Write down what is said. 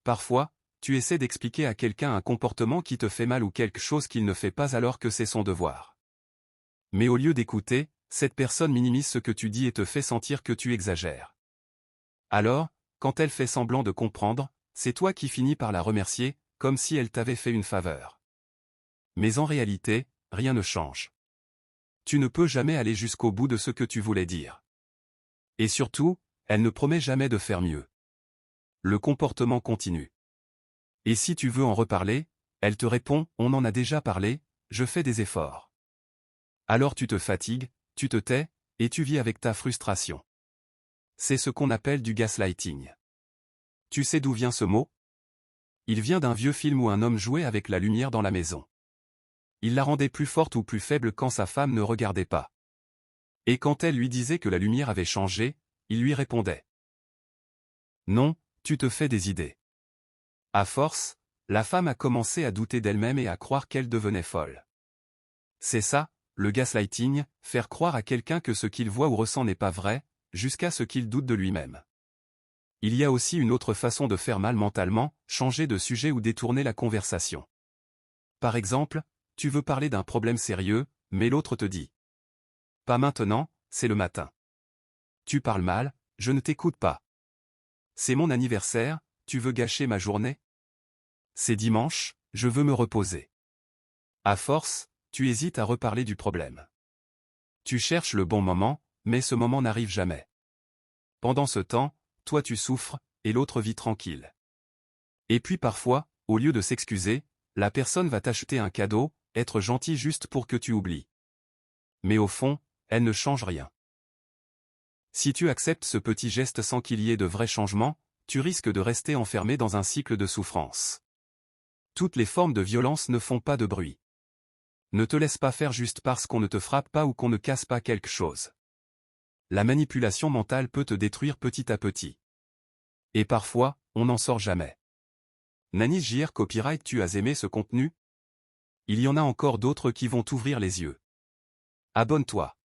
Parfois, tu essaies d'expliquer à quelqu'un un comportement qui te fait mal ou quelque chose qu'il ne fait pas alors que c'est son devoir. Mais au lieu d'écouter, cette personne minimise ce que tu dis et te fait sentir que tu exagères. Alors, quand elle fait semblant de comprendre, c'est toi qui finis par la remercier, comme si elle t'avait fait une faveur. Mais en réalité, rien ne change. Tu ne peux jamais aller jusqu'au bout de ce que tu voulais dire. Et surtout, elle ne promet jamais de faire mieux. Le comportement continue. Et si tu veux en reparler, elle te répond « On en a déjà parlé, je fais des efforts ». Alors tu te fatigues, tu te tais, et tu vis avec ta frustration. C'est ce qu'on appelle du gaslighting. Tu sais d'où vient ce mot? Il vient d'un vieux film où un homme jouait avec la lumière dans la maison. Il la rendait plus forte ou plus faible quand sa femme ne regardait pas. Et quand elle lui disait que la lumière avait changé, il lui répondait « Non, tu te fais des idées ». À force, la femme a commencé à douter d'elle-même et à croire qu'elle devenait folle. C'est ça, le gaslighting, faire croire à quelqu'un que ce qu'il voit ou ressent n'est pas vrai, jusqu'à ce qu'il doute de lui-même. Il y a aussi une autre façon de faire mal mentalement, changer de sujet ou détourner la conversation. Par exemple, tu veux parler d'un problème sérieux, mais l'autre te dit « Pas maintenant, c'est le matin. Tu parles mal, je ne t'écoute pas. C'est mon anniversaire, tu veux gâcher ma journée? C'est dimanche, je veux me reposer. » À force, tu hésites à reparler du problème. Tu cherches le bon moment, mais ce moment n'arrive jamais. Pendant ce temps, toi tu souffres, et l'autre vit tranquille. Et puis parfois, au lieu de s'excuser, la personne va t'acheter un cadeau, être gentil juste pour que tu oublies. Mais au fond, elle ne change rien. Si tu acceptes ce petit geste sans qu'il y ait de vrai changement, tu risques de rester enfermé dans un cycle de souffrance. Toutes les formes de violence ne font pas de bruit. Ne te laisse pas faire juste parce qu'on ne te frappe pas ou qu'on ne casse pas quelque chose. La manipulation mentale peut te détruire petit à petit. Et parfois, on n'en sort jamais. Nanis JR Copyright. Tu as aimé ce contenu? Il y en a encore d'autres qui vont t'ouvrir les yeux. Abonne-toi.